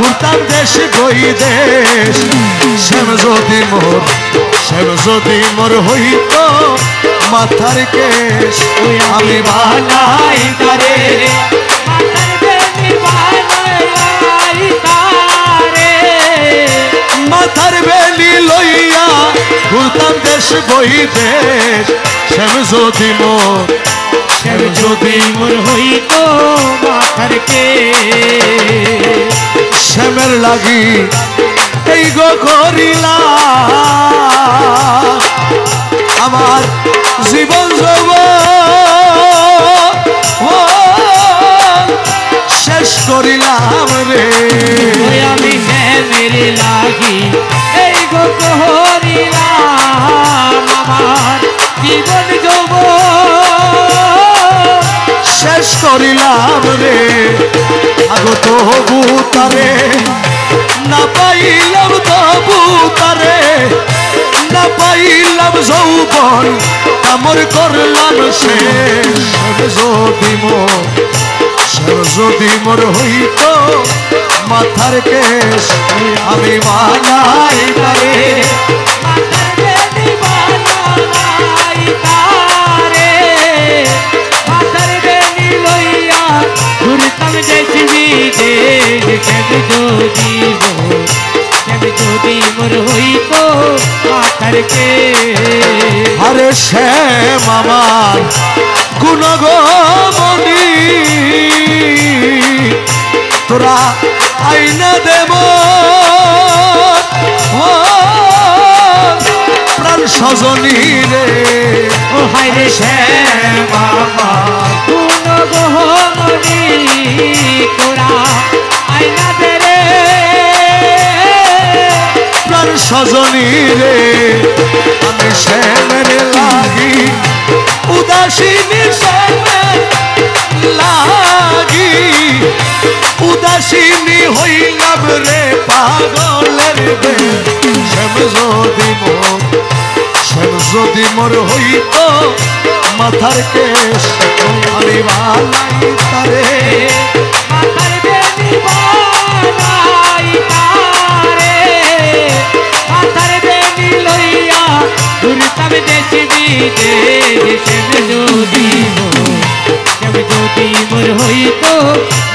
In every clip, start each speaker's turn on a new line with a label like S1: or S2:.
S1: ঘুরতাম দেশ বৈদেশ শ্যাম যদি মোর হইত মাথার কেশ আমি বানাই তারে মাথার বেলি লইয়া ঘুরতাম দেশ বৈদেশ শ্যাম যদি মোর
S2: হইত মাথার কেশ
S1: শ্যামের লাগি এই গো করিলা আমার জীবন শেষ করিলাম রে
S2: আমি শ্যামের লাগি এই গো করিলাম আমার জীবন
S1: শেষ করিলাম রে আগো তবু তারে না পাইলাম তবু তারে না পাইলাম যৌবন আমর করলাম শেষ যদি মোর হইত মাথার কেশ আমি বানাই তারে
S2: যদি মোর হইত মাথার কেশ
S1: আরে শ্যাম আমার গুণগমনি তোরা আইনা দেব প্রাণ সজনী রে
S2: ও হায় রে শ্যাম আমার গুণগমনি তোরা আইনা দে রে
S1: প্রাণ সজনী রে আমি শ্যামের লাগি উদাসীনী শ্যামের লাগি উদাসীনী হইলাম রে পাগলের বে শ্যাম যদি মোর হইত মাথার কেশ আমি বানাই তারে
S2: মাথার বেনি বানাই তারে মাথার বেনি লইয়া ঘুরতাম দেশ বিদেশ যদি মোর হইত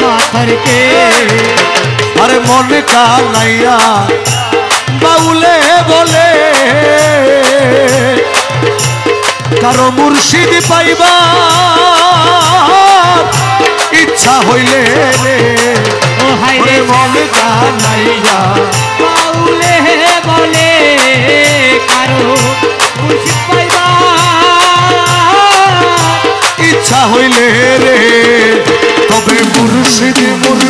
S2: মাথার কেশ
S1: আরে মন কানাইয়া বাউলে বলে কারো মুর্শিদ পাইবা ইচ্ছা হইলে রে
S2: ও হায় রে
S1: মন কানাইয়া
S2: বাউলে বলে কারো মুর্শিদ পাইবা
S1: ইচ্ছা হইলে রে তবে মুর্শিদ বলে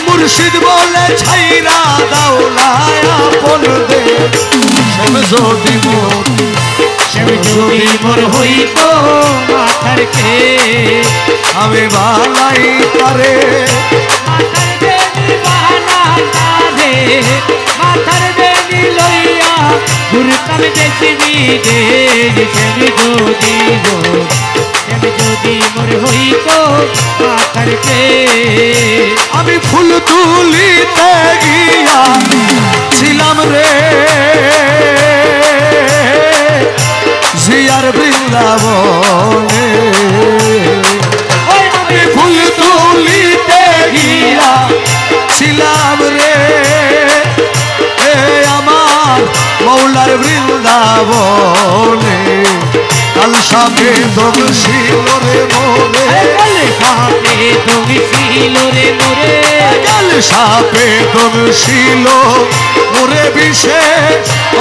S1: মুর্শিদ বলে ছাইরা দাওলায় আপন দে শ্যাম যদি
S2: মোর হইত মাথার কেশ
S1: আমি বানাই তারে
S2: মাথার বেনি বানাই তারে মাথার বেনি লইয়া ঘুরতাম দেশ বিদেশ যদি মোর হইত মাথার কেশ
S1: আমি ফুল তুলিতে গিয়া ছিলাম রে জিয়ার বৃন্দাবনে আমি ফুল তুলিতে গিয়া ছিলাম রে আমার মৌলার বৃন্দাবনে কাল সাপে দম ছিল রে মোরে কাল সাপে দম ছিল মোরে বিষে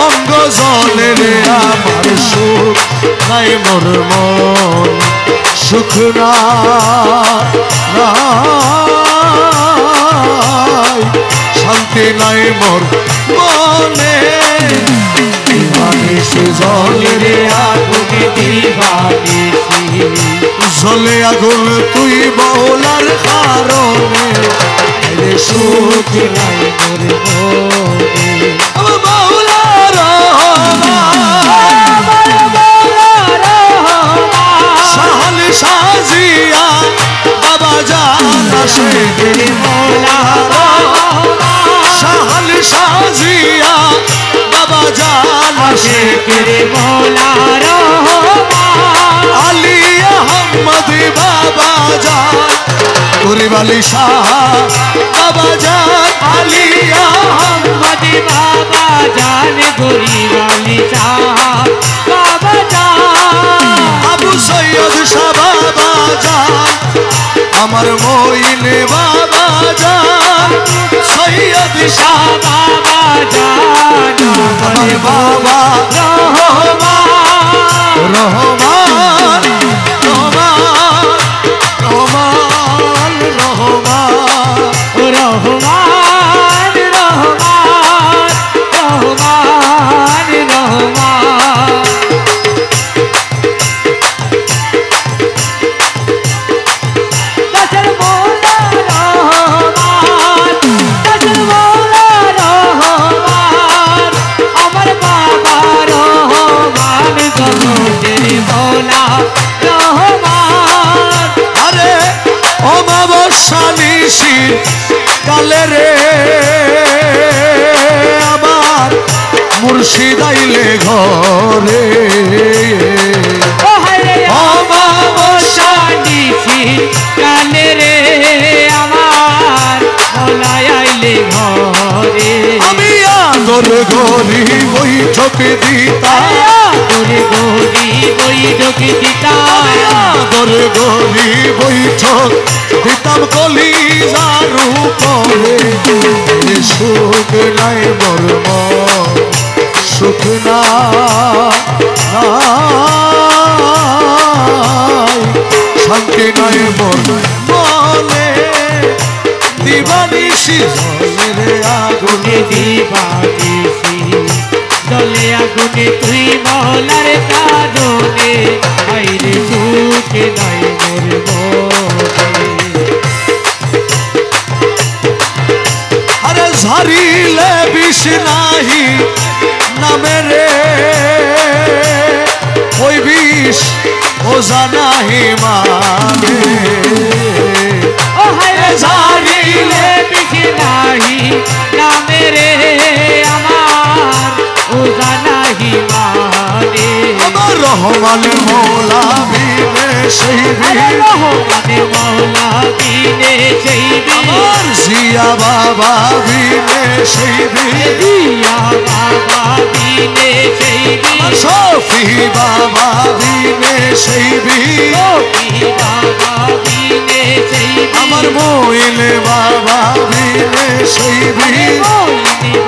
S1: অঙ্গ জলে রে আমার সুখ নাই মোর মন সুখ নাই শান্তি নাই মোর মনে দিবানিশি জলে রে আগুনে দিবানিশি জলে আগুন তুই মৌলার কারণে সুখ নাই মোর মনে মৌলার সাহাল
S2: তেরে মৌলা রহমান
S1: আলী আহমদ বাবা জান গরিব আলী শাহ বাবা জান আলী
S2: আহমদ বাবা জান গরিব আলী শাহ বাবা জান
S1: আবু সৈয়দ শাহ বাবা জান আমার মইন বাবা জান সৈয়দ শাহ
S2: বাবা জান
S1: আমার বাবা
S2: রহমান
S1: রহমান রহমান রহমান রহমান
S2: রহমান রহমান রহমান রহমান দাসের মৌলা রহমান দাসের মৌলা রহমান আমার বাবা রহমান জগতের মৌলা রহমান
S1: আরে অমাবস্যা নিশি কালে রে আমার মুর্শিদ আইলে ঘরে
S2: ও হায়রে অমাবস্যা নিশি কালে রে আমার মৌলায় আইলে ঘরে
S1: আমি আদর গরি বৈঠক দিতা
S2: তোরে গরি বৈঠক দিতা
S1: আদর গরি বৈঠক দিতাম কলি জারু পরে সুখ নাই মর্ম সুখ নাই শান্তি নাই মন মনে দিবানিশি রে আগুনে
S2: দিবানিসি জলে আগুনে তুই মৌলার কারণে আইরে সুখ নাই মোর মনে
S1: আরে ঝারিলে বিষ নাহি নামে রে ওই বিষ ওজা নাহি মানে
S2: ও হায়রে ঝারিলে বিষ নাহি নামে রে আমার ওজা নাহি মানে
S1: আমার রহমান মৌলা বিনে সেই
S2: আরে
S1: বীর
S2: রহমানে মৌলা বিনে সেই
S1: আমার জিয়া বাবা বিনে সেই বীর
S2: দিয়া বাবা বিনে সেই
S1: আমার শফি বাবা বিনে সেই বীর
S2: বাবা বিনে সেই
S1: আমার মইন বাবা বিনে সেই বীর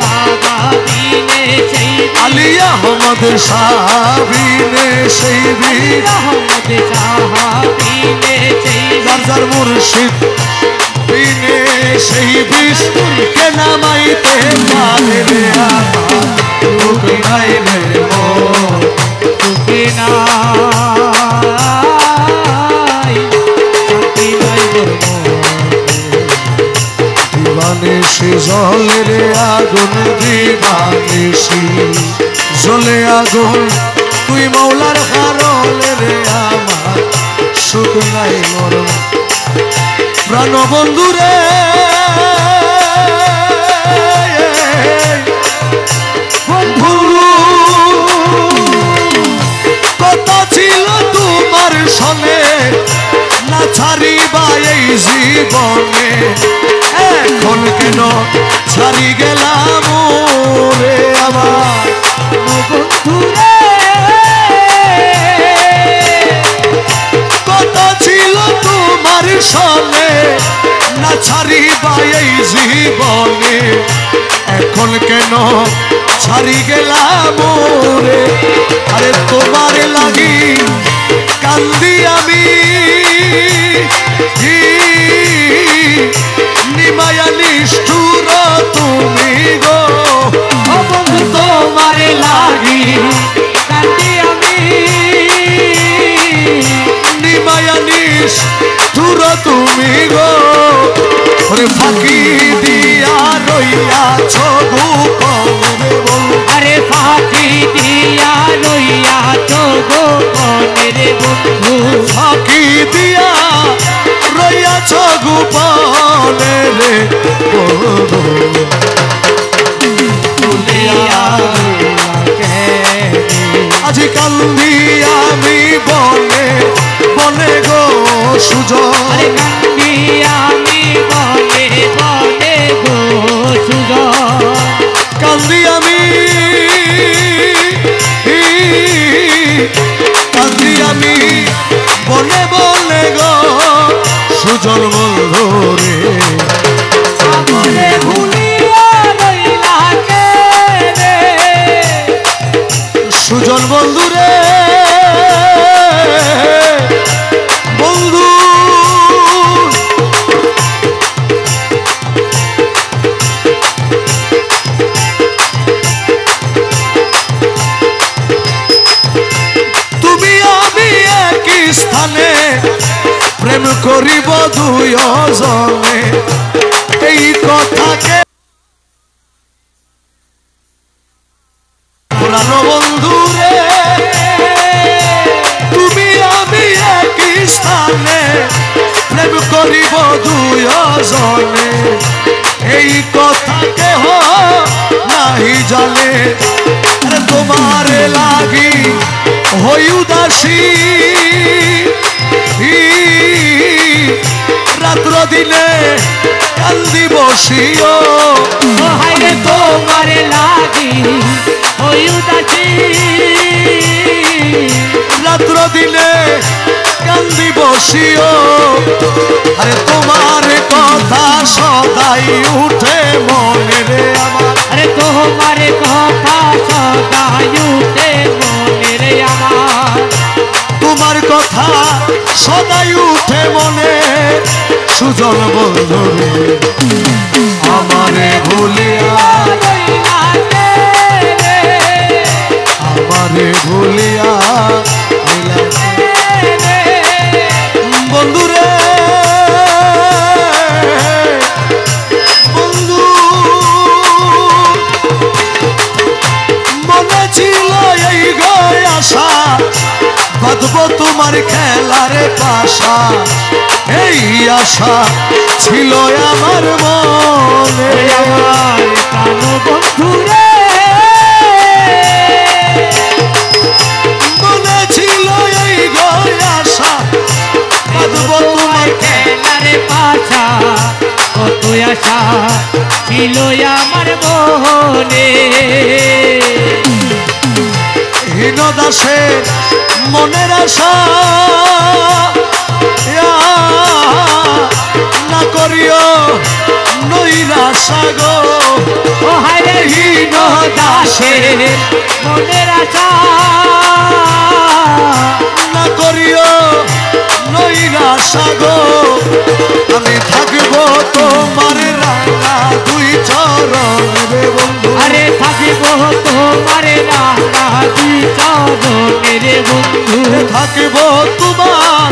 S2: বাবা বিনে সেই
S1: আলী আহমদ শাহ বিনে সেই বীর
S2: রহমত সাহাবিনে সেই
S1: যার মুর্শিদ বিনে সেই বিষ কে নামাইতে পারে রে আমার দুঃখ নাই রে মন
S2: তুকে নাই শান্তি নাই মোর
S1: দিবানিশি জলে রে আগুন দিবানিশি জলে আগুন তুই মৌলার কারণে রে আমার সুখ নাই মরম প্রাণ বন্ধু রে বন্ধু কথা ছিল তোমার সনে না ছাড়িবা এই জীবনে এখন কেন ছাড়ি গেলাম রে আমার
S2: বন্ধুরে
S1: কথা ছিল তোমার সনে না ছাড়িবা এই জীবনে এখন কেন ছাড়ি গেলাম রে আরে তোমার লাগি কান্দি আমি নিমায়া নিষ্ঠুর তুমি গো
S2: ও বন্ধু তোমার লাগি কান্দি আমি
S1: নিমায়া নিষ্ঠুর তুমি গো ওরে ফাঁকি দিয়া রইয়াছ গোপনে বল
S2: আরে ফাঁকি দিয়া রইয়া তো গোপনের বন্ধু
S1: ফাঁকি দিয়া রইয়াছ গোপনে রে বন্ধু
S2: তুলিয়া কে
S1: আজি কান্দি আমি বনে বনে গো সুজন
S2: আরে কান্দি আমি বনে বনে গো সুজন
S1: কান্দি আমি কান্দি আমি বনে বনে গো সুজন বন্ধু রে
S2: আমরে ভুলিয়া রইলা কে রে
S1: সুজন বন্ধু রে বন্ধু তুমি আমি একই স্থানে প্রেম করিব দুইজনে এই কথাকে পুরানো বন্ধু রে তুমি আমি একই স্থানে প্রেম করিব দুইজনে এই কথাকে নাহি জানে আরে তোমার লাগি হই উদাসী রাত্র দিনে কান্দি বসিও
S2: হাইরে তোমার লাগি ওই উদাসী
S1: রাত্র দিনে কান্দি বসিও আরে তোমার কথা সদাই উঠে মনে রে আমার
S2: আরে তোমার কথা সদাই উঠে মনে রে আমার
S1: তোমার কথা সদাই উঠে মনে সুজন বন্ধু রে আমারে ভুলিয়া
S2: রইলা কে রে
S1: আমারে ভুলিয়া
S2: রে
S1: বন্ধু রে বন্ধু মনে ছিল এই গয় আশা বাঁধব তোমার খেলারে পাশা এই আশা ছিল আমার মনে
S2: আমার প্রাণ বন্ধু রে
S1: মনে ছিল এই গয় আশা বাঁধব তোমার
S2: খেলারে পাছা কত আশা ছিল আমার মনে
S1: হীন দাসে মনের আশা না করিও নৈরাশা গো
S2: ও হায়রে হীন দাসের মনের আশা
S1: না করিও নৈরাশা গো আমি থাকবো তোমার রাঙা দুই চরণ রে বন্ধু
S2: আরে থাকিব তোমার রাঙা দুই চরণের বন্ধু
S1: থাকবো তোমার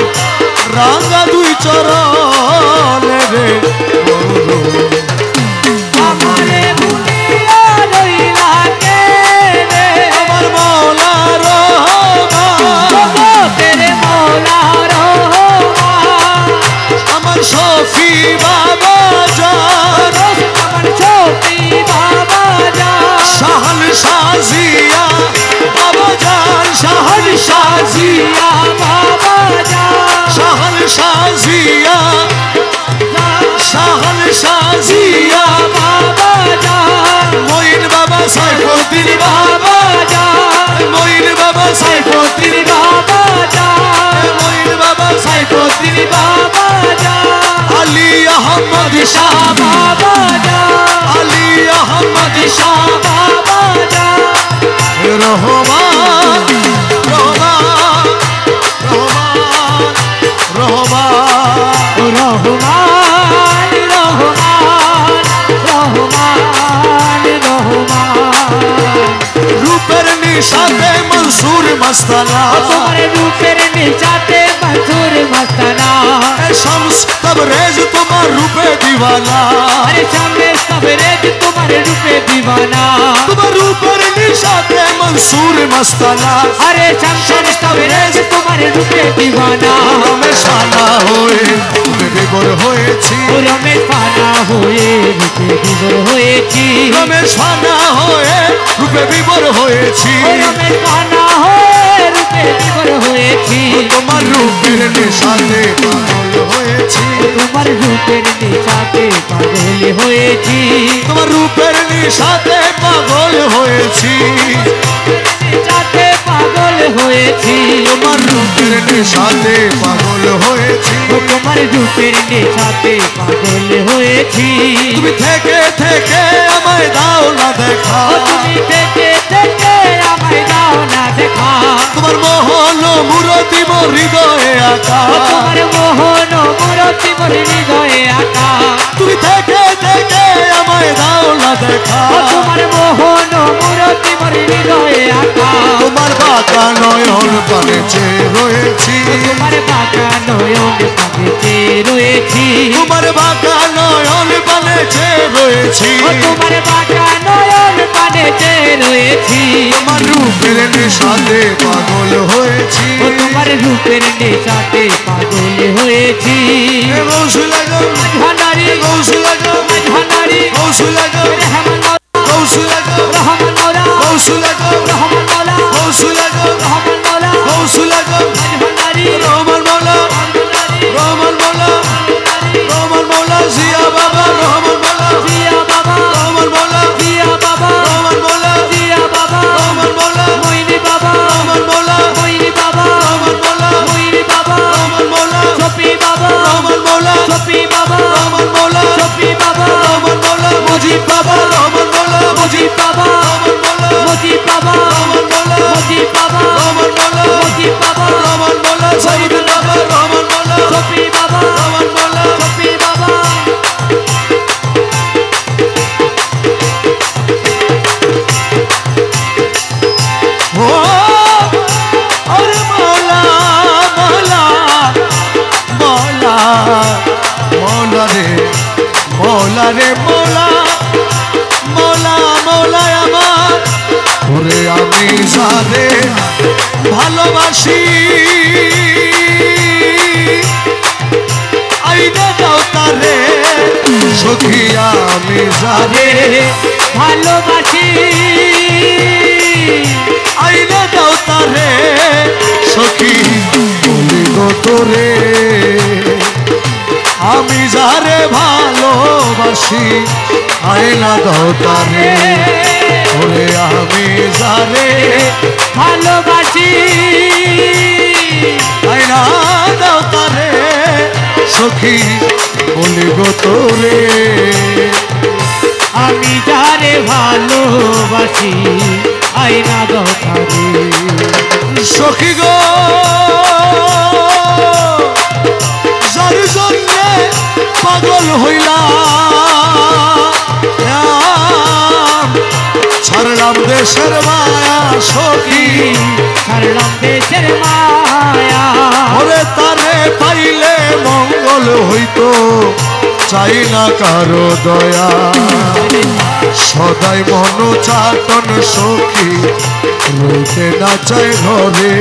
S1: রাঙা দুই চরণ রে বন্ধু
S2: আমারে ভুলিয়া রইলা কে রে
S1: আমার মৌলা রহমান
S2: জগতের মৌলা রহমান
S1: আমার শফি বাবা জান
S2: আমার ছোটি বাবা জান
S1: শাহান শাজিয়া বাবা জান শাহান
S2: সাজিয়া বাবা জান
S1: শাহান শাজিয়া শাহান শাজিয়া
S2: বাবা জান
S1: মঈন বাবা সাইফুদ্দিন বাবা
S2: জান
S1: মঈন বাবা সাইফুদ্দিন
S2: বাবা জান
S1: মঈন বাবা সাইফুদ্দিন
S2: বাবা জান
S1: আলী আহমদ শাহ
S2: বাবা জান
S1: আলী আহমদ শাহ
S2: বাবা জান
S1: রহমান রহমান রহমান রহমান
S2: রহমান রহমান রহমান রহমান
S1: রূপের নিশাতে মনসুর मस्ताना
S2: तुम्हारे रूपेर निशाते मंसूर मस्ताना
S1: शम्स तबरेज तुम्हार रूपे दीवाना
S2: अरे शामे सबरेज तुम्हारे रूपे दीवाना
S1: तुम्हार रूपेर निशाते मंसूर मस्ताना
S2: अरे शमशेर सबरेज तुम्हारे रूपे दीवाना
S1: रमेशाना होए रूपे विभोर होएছি
S2: रमेशाना होए रूपे विभोर होएছি
S1: रमेशाना होए रूपे विभोर होएছি
S2: रमेशाना होए रूपे विभोर होएছি
S1: তোমার রূপের নেশাতে পাগল হয়েছি
S2: তোমার রূপের নেশাতে পাগল হয়েছি
S1: তোমার রূপের নেশাতে পাগল হয়েছি
S2: নেশাতে পাগল হয়েছি
S1: তোমার রূপের নেশাতে পাগল হয়েছি
S2: তোমার রূপের নেশাতে পাগল হয়েছি
S1: তুমি থেকে থেকে আমায় দাও না দেখা
S2: তুমি থেকে থেকে আমায় দাও না দেখা
S1: তোমার মোহন মূরতি মোর হৃদয়ে আঁকা
S2: তোমার মোহন মূরতি মোর হৃদয়ে আঁকা
S1: তুমি থেকে থেকে আমায় দাও না দেখা
S2: তোমার মোহন মূরতি মোর হৃদয়ে আঁকা
S1: তোমার বাঁকা নয়ন পানে চেয়ে রয়েছি
S2: তোমার বাঁকা নয়ন পানে রয়েছি
S1: তোমার বাঁকা নয়ন পানে চেয়ে রয়েছি
S2: তোমার বাঁকা নয়ন পানে রয়েছি
S1: তোমার রূপের নেশাতে পাগল হয়েছি
S2: তোমার রূপের নেশাতে পাগল হয়েছি
S1: গৌসুল আজম
S2: ভান্ডারি
S1: গৌসুল আজম
S2: ভান্ডারি
S1: গৌসুল আজম
S2: রহমান মওলা
S1: গৌসুল আজম
S2: রহমান মওলা
S1: গৌসুল আজম
S2: রহমান মওলা
S1: গৌসুল আজম
S2: রহমান মওলা
S1: গৌসুল আজম
S2: ভান্ডারি
S1: রহমান মওলা রহমান মওলা রহমান মওলা জিয়া বাবা রহমান মওলা
S2: জিয়া বাবা
S1: রহমান মওলা
S2: জিয়া বাবা
S1: রহমান মওলা
S2: জিয়া বাবা
S1: রহমান মওলা
S2: মইনি বাবা
S1: রহমান মওলা
S2: মইনি বাবা
S1: রহমান মওলা
S2: মইনি বাবা
S1: রহমান মওলা
S2: শফি বাবা
S1: রহমান মওলা
S2: শফি বাবা
S1: রহমান মওলা
S2: শফি বাবা
S1: রহমান মওলা মুজিব বাবা রহমান মওলা
S2: মুজিব বাবা
S1: রহমান মওলা
S2: মুজিব বাবা
S1: রহমান মওলা
S2: মুজিব বাবা
S1: রহমান মওলা
S2: মুজিব বাবা
S1: রহমান মওলা সাইদুল বাবা রহমান মওলা
S2: শফি বাবা
S1: রহমান মওলা
S2: শফি বাবা
S1: ও আরে মওলা মওলা মওলা মওলা রে মওলা রে মওলা মওলা মওলা আমার ওরে আমি যারে ভালোবাসি আইনা দাও তারে সখী আমি যারে
S2: ভালোবাসি
S1: আইনা দাও তারে সখী বলি গো তোরে আমি যারে ভালোবাসি আইনা দাও তারে ওরে আমি যারে
S2: ভালোবাসি
S1: আইনা দাও তারে সখী বলি গো তোরে
S2: আমি যারে ভালোবাসি আইনা দোকানে
S1: সখী গো যার জন্যে পাগল হইলাম ছাড়লাম দেশের মায়া সখী
S2: ছাড়লাম দেশের মায়া
S1: ওরে তারে পাইলে মঙ্গল হইতো চাই না কারো দয়া সদাই মন চাটন সখী রইতে না চাই ঘরে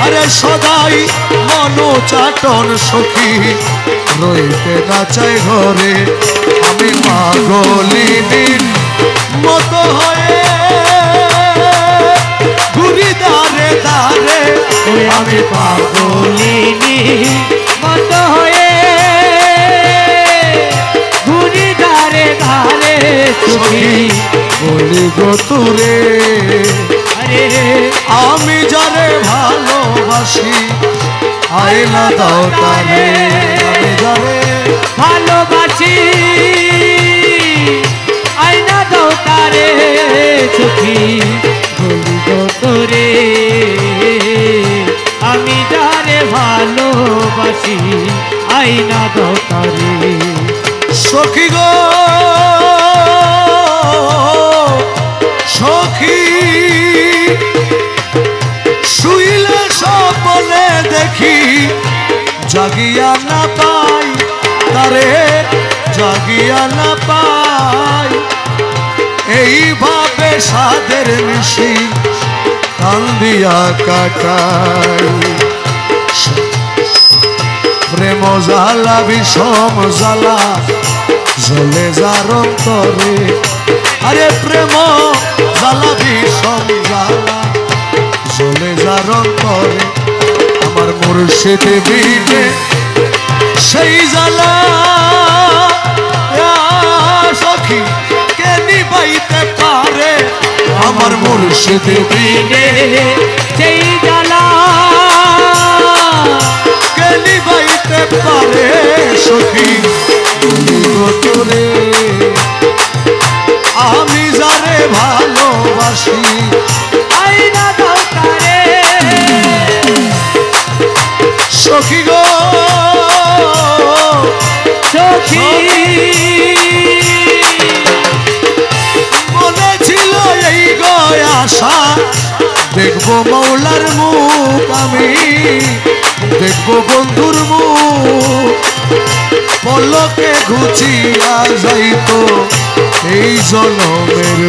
S1: আরে সদাই মন চাটন সখী রইতে না চাই ঘরে আমি পাগলিনীর মতো হয়ে ঘুরি দারে দারে আমি
S2: পাগলিনী মত হয়ে ঘুরি ধারে ধারে
S1: সখী বলি গো তোরে
S2: আরে
S1: আমি যারে ভালোবাসি আইনা দাও তারে আমি যারে
S2: ভালোবাসি আইনা দাও তারে সুখী বলি গো তোরে আমি যারে ভালোবাসি আইনা দাও তারে
S1: সখী গো সখী জাগিয়া না পাই তারে জাগিয়া না পাই এইভাবে সাদের নিশি কান্দিয়া কাটাই প্রেম জ্বালা বিষম জ্বালা জ্বলে যার অন্তরে আরে প্রেম জ্বালা বিষম জ্বালা জ্বলে যার অন্তরে আমার মুর্শিদ বিনে সেই জ্বালা সখী কে নিবাইতে পারে আমার মুর্শিদ বিনে
S2: সেই জ্বালা
S1: কে নিবাইতে পারে সখী তোরে আমি যারে ভালোবাসি
S2: আইনা দরকারে
S1: সখী গো
S2: সখী
S1: মনে ছিল এই গো আশা দেখবো মৌলার মুখ আমি দেখবো বন্ধুর মুখ পলকে ঘুচিয়া যাইতো এই জনমের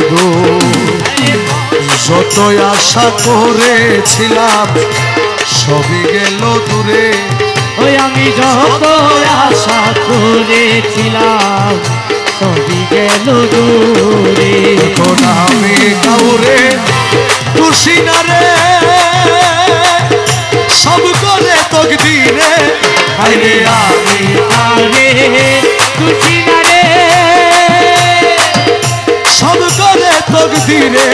S1: যতই আশা করেছিলাম সবই গেল দূরে
S2: ওই আমি যত আশা করেছিলাম সবই গেল দূরে
S1: এখন আমি কাউরে খুশি না রে সব করে তকদিরে
S2: আরে আমি আরে খুশি না রে
S1: সব করে তকদিরে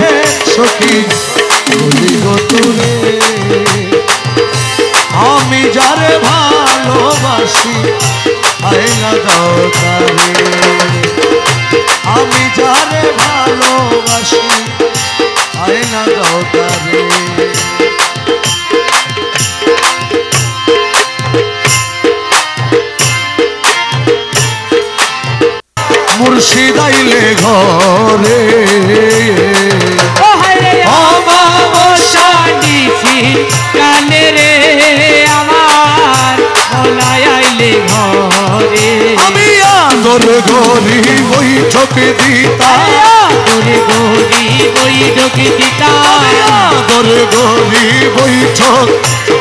S1: সখী বলি গো তোরে আমি যারে ভালোবাসি আয়না দাও তারে আমি যারে ভালোবাসি আয়না দাও তারে মুর্শিদ আইলে ঘরে
S2: ও হায়রে অমাবস্যা নিশি কালে রে আমার মলাই আইলে ঘরে
S1: আমি আদর গরি বৈঠক দিতাম
S2: তোরে গরি বৈঠক দিতাম
S1: আদর গরি বৈঠক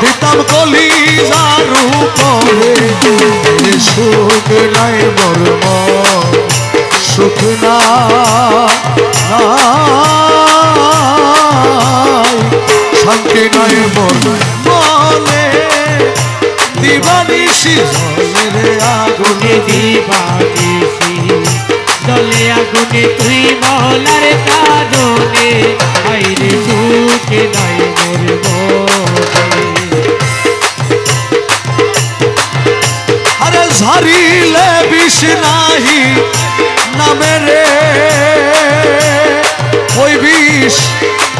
S1: দিতাম কলিজার উপরে সুখ নাই মর্ম সুখ নাই শান্তি নাই মন মনে দিবানিশি রে আগুনে
S2: দিবানিশি দলে আগুনে তুই মলার কাজনে আইরে সুখে নাই মোর
S1: আরে ঝারিলে বিষ নাহি নামে রে ওই বিষ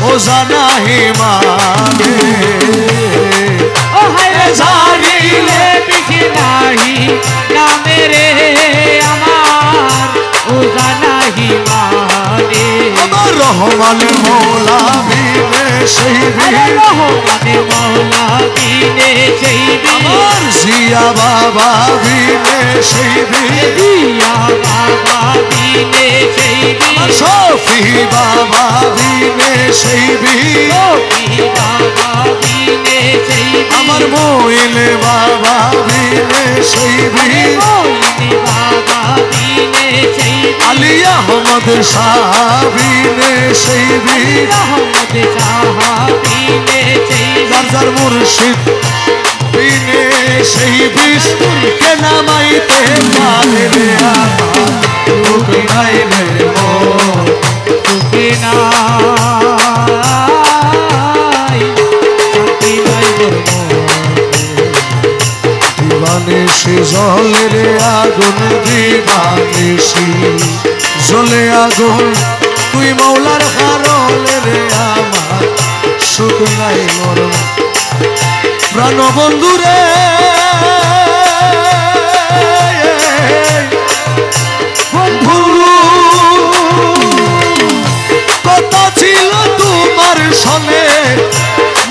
S1: ও জানাহি মানে
S2: ও হায়রে ঝারিলে বিষ নাহি নামে রে আমার ও জানাহি মানে
S1: আমার রহমান মৌলা বিনে সেই
S2: রহমানে মৌলা বিনে সেই
S1: আমার জিয়া বাবা বিনে সেই
S2: দিয়া বাবা বিনে সেই
S1: সফি বাবা বিনে সেই
S2: বাবা বিনে সেই
S1: আমার মইল বাবা বিনে সেই
S2: বাবা বিনে সেই
S1: আলী আহমদ শাহ বিনে সেই
S2: রহমত সাহাবিনে সেই
S1: যার মুর্শিদ বিনে সেই বিষ কে নামাইতে পারে রে আমার রূপ নাই রে মন
S2: তুকে নাই শান্তি নাই
S1: দিবানিশি জলে রে আগুন দিবানিশি জলে আগুন তুই মৌলার কারণে রে আমার সুখ নাই মরণ প্রাণ বন্ধুরে বন্ধু কথা ছিল তোমার সনে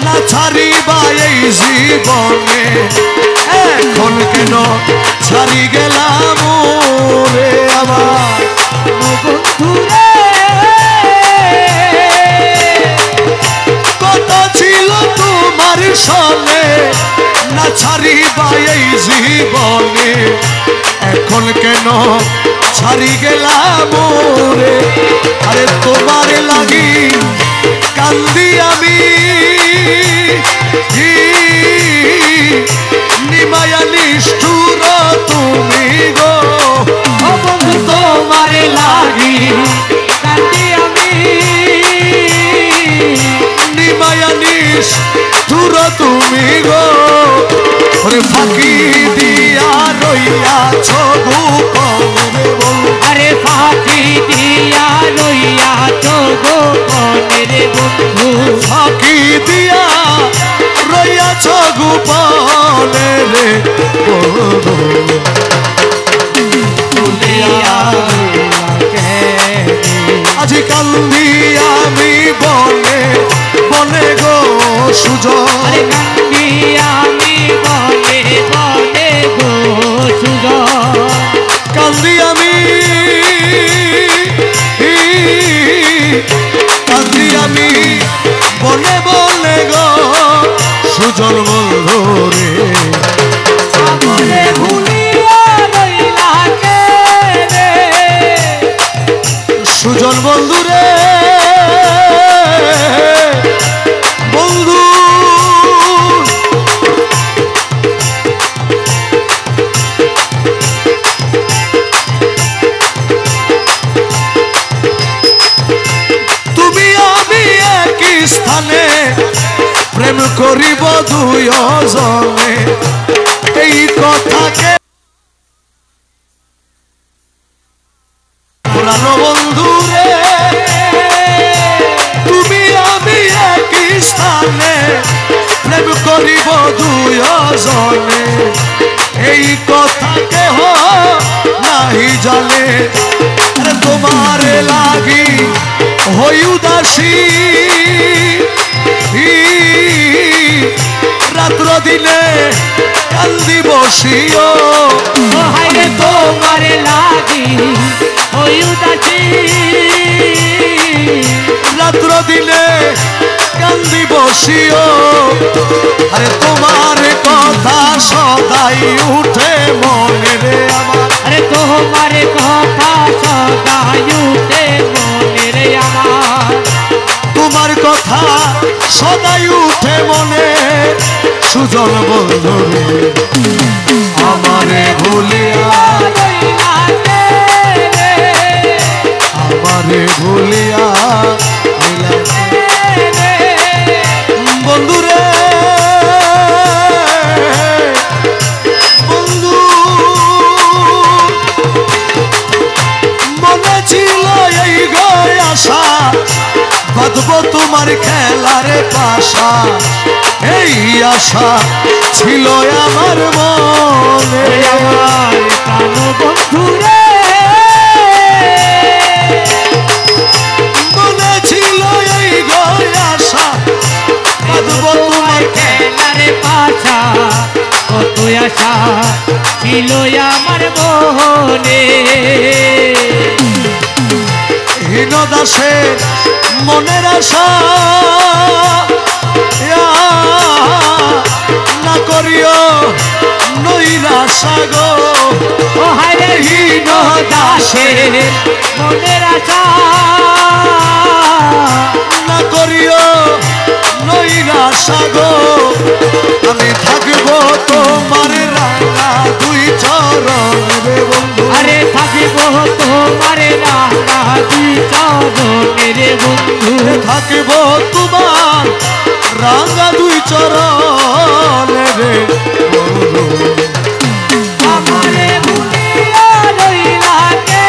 S1: না ছাড়িবা এই জীবনে এখন ছাড়ি গেলাম রে আমার
S2: বন্ধু রে
S1: কথা ছিল তোমার সনে না ছাড়িবা এই জীবনে এখন কেন ছাড়ি গেলাম রে আরে তোমার লাগি কান্দি আমি নিমায়া নিষ্ঠুর তুমি গো
S2: ও বন্ধু তোমার লাগি কান্দি আমি
S1: নিমায়া নিষ্ঠুর তুমি গো ওরে ফাঁকি দিয়া রইয়াছ গোপনে বন্ধু
S2: আরে ফাঁকি দিয়া রইয়াছ গোপনে বন্ধু
S1: ফাঁকি দিয়া রইয়াছ গোপনে রে বন্ধু
S2: ভুলিয়া
S1: আজি কান্দি আমি বনে বনে গো সুজন
S2: আরে কান্দি আমি বনে বনে গো সুজন
S1: কান্দি আমি কান্দি আমি বনে বনে গো সুজন বন্ধু রে
S2: আমরে ভুলিয়া রইলা কে রে
S1: সুজন বন্ধু রে বন্ধু তুমি আমি একই স্থানে প্রেম করিব দুইজনে এই কথাকে পুরানো বন্ধু রে তুমি আমি একই স্থানে প্রেম করিব দুইজনে এই কথা কেহ নাহি জানে আরে তোমার লাগি হই উদাসী রাত্র দিনে কান্দি বসিও
S2: ও হাইরে তোমার লাগি ওই উদাসী
S1: রাত্র দিনে কান্দি বসিও আরে তোমার কথা সদাই উঠে মনে রে আমার
S2: আরে তোমার কথা সদাই উঠে মনে রে আমার
S1: তোমার কথা সদাই উঠে মনে সুজন বন্ধু রে আমারে ভুলিয়া
S2: রইলা কে রে
S1: আমারে ভুলিয়া বন্ধু রে বন্ধু মনে ছিল এই গো আশা বাঁধবো তোমার খেলার পাশা এই আশা ছিল আমার মনে
S2: আমার প্রাণ বন্ধু রে
S1: মনে ছিল এই গো আশা বাঁধবো তোমার
S2: খেলারে পাছা কত আশা ছিল আমার মনে
S1: হীন দাসে মনের আশা না করিও নৈরাশা গো
S2: ও হায়রে হীন দাসের মনের আশা
S1: না করিও নৈরাশা গো আমি থাকবো তোমার রাঙা দুই চরণ রে বন্ধু
S2: আরে থাকিব তোমার রাঙা দুই চরণের বন্ধু
S1: থাকবো তোমার রাঙা দুই চরণ রে বন্ধু
S2: আমারে ভুলিয়া রইলা কে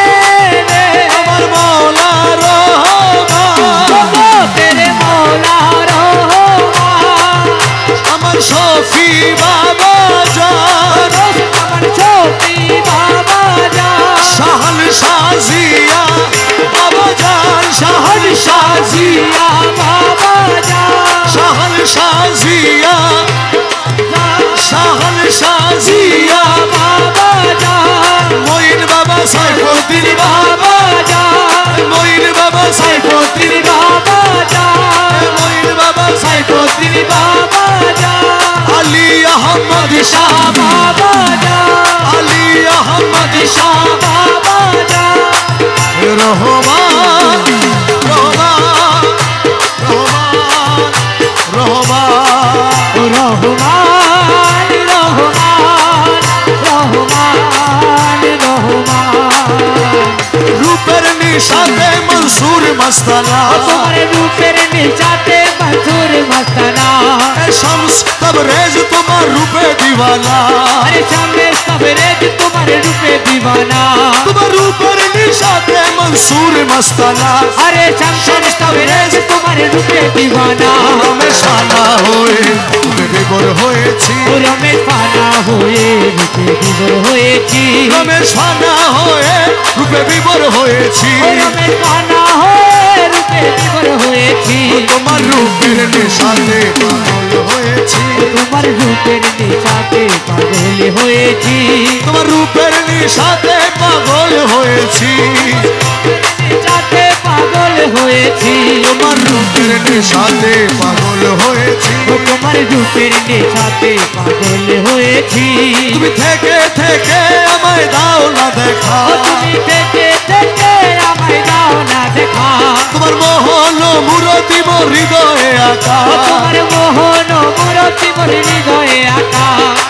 S2: রে
S1: আমার মৌলা রহমান
S2: জগতের মৌলা রহমান
S1: আমার শফি বাবা জান
S2: আমার ছোটি বাবা জান
S1: শাহন শাজিয়া বাবা জান শাহন
S2: সাজিয়া বাবা জান
S1: শাহন শাজিয়া শাহন শাজিয়া
S2: বাবা যা
S1: রহমান রহমান রহমান রহমান
S2: রহমান রহমান রহমান রহমান
S1: রূপের নিশাতে মনসুর মস্তানা
S2: তোমার রূপের নিশাতে মনসুর মস্তানা
S1: শামস তবরেজ তোমার রূপে দিওয়ানা
S2: अरे शामे सबरेज तुम्हारे रूपे दीवाना
S1: তোমার রূপের নিশাতে মনসুর মস্তানা
S2: अरे शामे सबरेज तुम्हारे रूपे दीवाना
S1: রমেশ শানা হয়ে বিবর হয়েছি
S2: रमेश पाना हुए रूपे विवर होएची
S1: রমেশ শানা হয়ে রূপে বিবর হয়েছি
S2: रमेश पाना हुए रूपे विवर होएची
S1: তোমার রূপের নিশাতে পাগল হয়েছি
S2: তোমার রূপের নিশাতে পাগল হয়েছি
S1: তোমার রূপের নিশাতে পাগল হয়েছি
S2: নিশাতে পাগল হয়েছি
S1: তোমার রূপের নিশাতে পাগল হয়েছি
S2: তোমার রূপের নিশাতে পাগল হয়েছি
S1: তুমি থেকে থেকে আমায় দাও না দেখা
S2: তুমি থেকে থেকে আমায় দাও না দেখা
S1: তোমার মোহন মূরতি মোর হৃদয়ে আঁকা
S2: তোমার মোহন মূরতি মোর হৃদয়ে আঁকা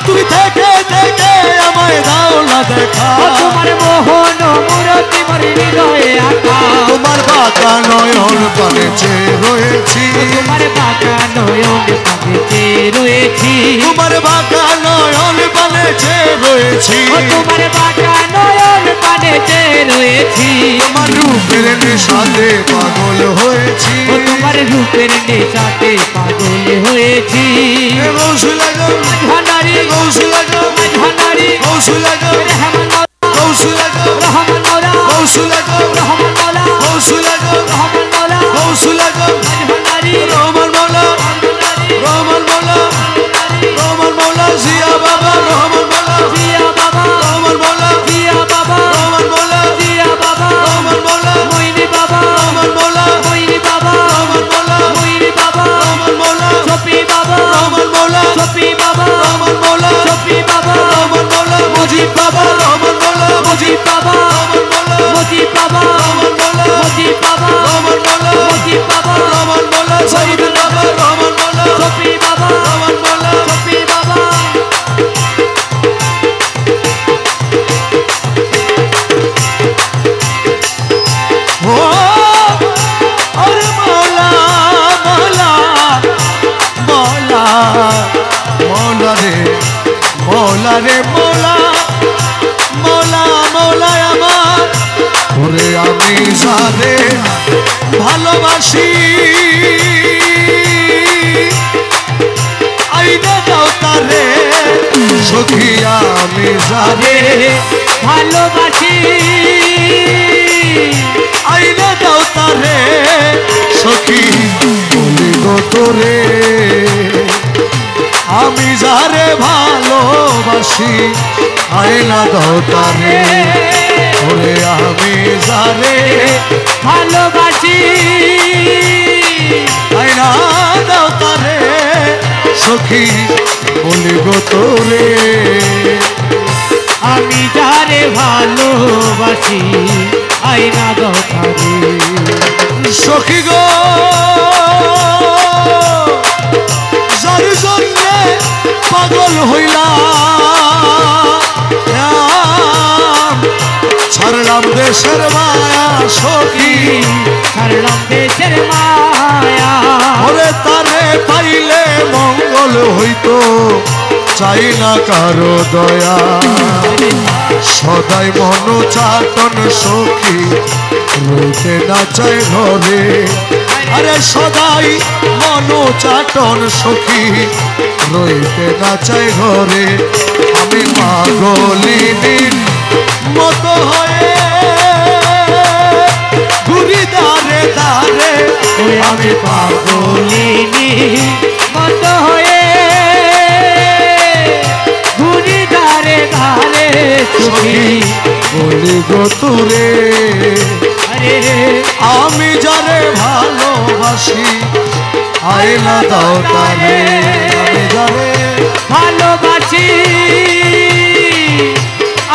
S1: তুমি থেকে থেকে আমায় দাও না দেখা
S2: তোমার মোহন মূরতি মোর হৃদয়ে আঁকা
S1: তোমার বাঁকা নয়ন পানে চেয়ে রয়েছি
S2: তোমার বাঁকা নয়ন পানেতে রয়েছি
S1: তোমার বাঁকা নয়ন পানে চেয়ে রয়েছি
S2: তোমার বাঁকা নয়ন পানেতে রয়েছি
S1: তোমার রূপের নিশাতে পাগল হয়েছি
S2: তোমার রূপের নেশাতে পাগল হয়েছি
S1: গৌসুলাগম
S2: ভান্ডারি
S1: গৌসুলাগম
S2: ভান্ডারি
S1: গৌসুলাগম
S2: রহমান
S1: গৌসুলাগম
S2: রহমান মৌলা
S1: গৌসুলাগম
S2: রহমান মৌলা
S1: গৌসুলাগম
S2: রহমান মৌলা
S1: গৌসুলাগম
S2: ভান্ডারি
S1: রহমান মৌলা রহমান মৌলা রহমান মৌলা জিয়া বাবা রহমান মৌলা
S2: জিয়া বাবা
S1: রহমান মৌলা
S2: জিয়া বাবা
S1: রহমান মৌলা
S2: জিয়া বাবা
S1: রহমান মৌলা
S2: মইনি বাবা
S1: রহমান মৌলা
S2: মইনি বাবা
S1: রহমান মৌলা
S2: মইনি বাবা
S1: রহমান মৌলা
S2: সফি বাবা
S1: রহমান মৌলা
S2: সফি বাবা
S1: রহমান মৌলা
S2: সফি বাবা
S1: রহমান মৌলা মুজিব বাবা রহমান মৌলা
S2: মুজিব বাবা
S1: রহমান মৌলা
S2: মুজিব বাবা
S1: রহমান মৌলা
S2: মুজিব বাবা
S1: রহমান মৌলা
S2: মুজিব বাবা
S1: রহমান মৌলা সাইদ বাবা রহমান মৌলা
S2: সফি বাবা
S1: রহমান মৌলা
S2: সফি বাবা
S1: ও আরে মৌলা মৌলা মৌলা মৌলা রে মৌলা রে মৌলা মৌলা মৌলা আমার ওরে আমি যারে ভালোবাসি আইনে দাও তারে সখী আমি যারে
S2: ভালোবাসি
S1: আইনে দাও তারে সখী বলি গো তোরে আমি যারে ভালোবাসি আইনা দাও তারে ওরে আমি যারে
S2: ভালোবাসি
S1: আইনা দাও তারে সখী বলি গো তোরে
S2: আমি যারে ভালোবাসি আইনা দোকানে
S1: সখী গো যার জন্যে পাগল হইলাম ছাড়লাম দেশের মায়া সখী
S2: ছাড়লাম দেশের মায়া
S1: ওরে তারে পাইলে মঙ্গল হইতো চাই না কারো দয়া সদাই মন চাটন সখী রইতে না চাই ঘরে আরে সদাই মন চাটন সখী রইতে না চাই ঘরে আমি পাগলিনীর মতো হয়ে ঘুরি দারে দারে আমি
S2: পাগলিনী মত হয়ে ঘুরি ধারে ধারে
S1: সখী বলি গো তোরে
S2: আরে
S1: আমি যারে ভালোবাসি আইনা দাও তারে আমি যারে
S2: ভালোবাসি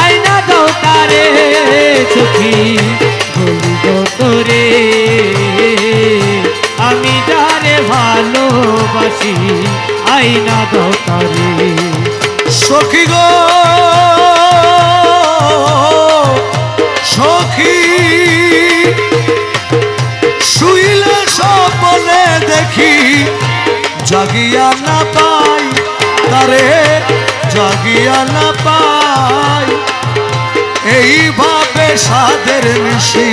S2: আইনা দাও তারে সখী বলিব তোরে আমি যারে ভালোবাসি আইনা দাও তারে
S1: সখী গো সখী শুইলে স্বপ্নে দেখি জাগিয়া না পাই তারে জাগিয়া না পাই এইভাবে সাদের নিশি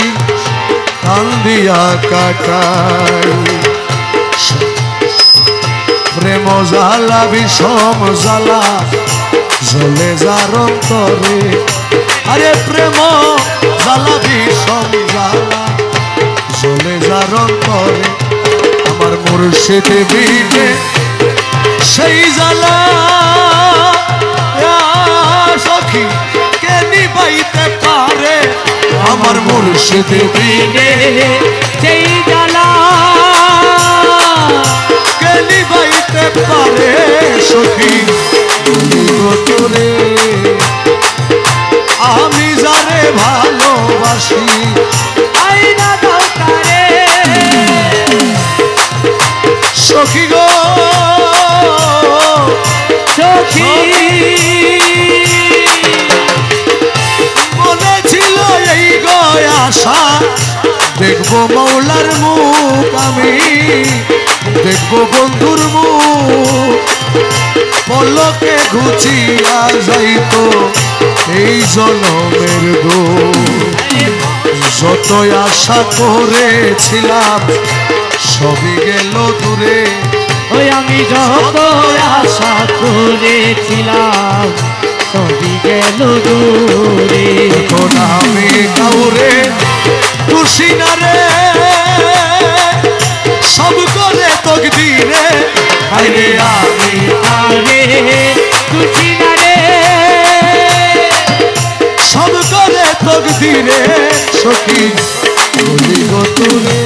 S1: কান্দিয়া কাটাই প্রেম জ্বালা বিষম জ্বালা জ্বলে যার অন্তরে আরে প্রেম জ্বালা বিষম জ্বালা জ্বলে যার অন্তরে আমার মুর্শিদ বিনে সেই জ্বালা সখী কে নিবাইতে পারে আমার মুর্শিদ বিনে
S2: সেই জ্বালা
S1: কে নিবাইতে পারে সখী বলিব তোরে আমি যারে ভালোবাসি
S2: আইনা দাও তারে
S1: সখী গো
S2: সখী
S1: মনে ছিল এই গো আশা দেখবো মৌলার মুখ আমি দেখবো বন্ধুর মুখ পলকে ঘুচিয়া যাইতো এই জনমের যতই আশা করেছিলাম সবই গেল দূরে
S2: ওই আমি যত আশা করেছিলাম সবই গেল দূরে
S1: এখন আমি কাউরে খুশি না রে সব করে তকদিরে
S2: আরে আমি আরে খুশি না রে
S1: সব করে তকদিরে সখী বলিব তোরে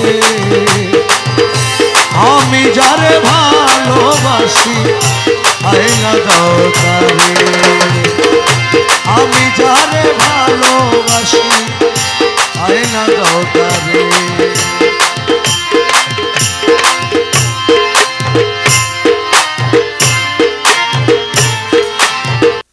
S1: আমি যারে ভালোবাসি আইনা দাও তারে আমি যারে ভালোবাসি আইনা দাও তারে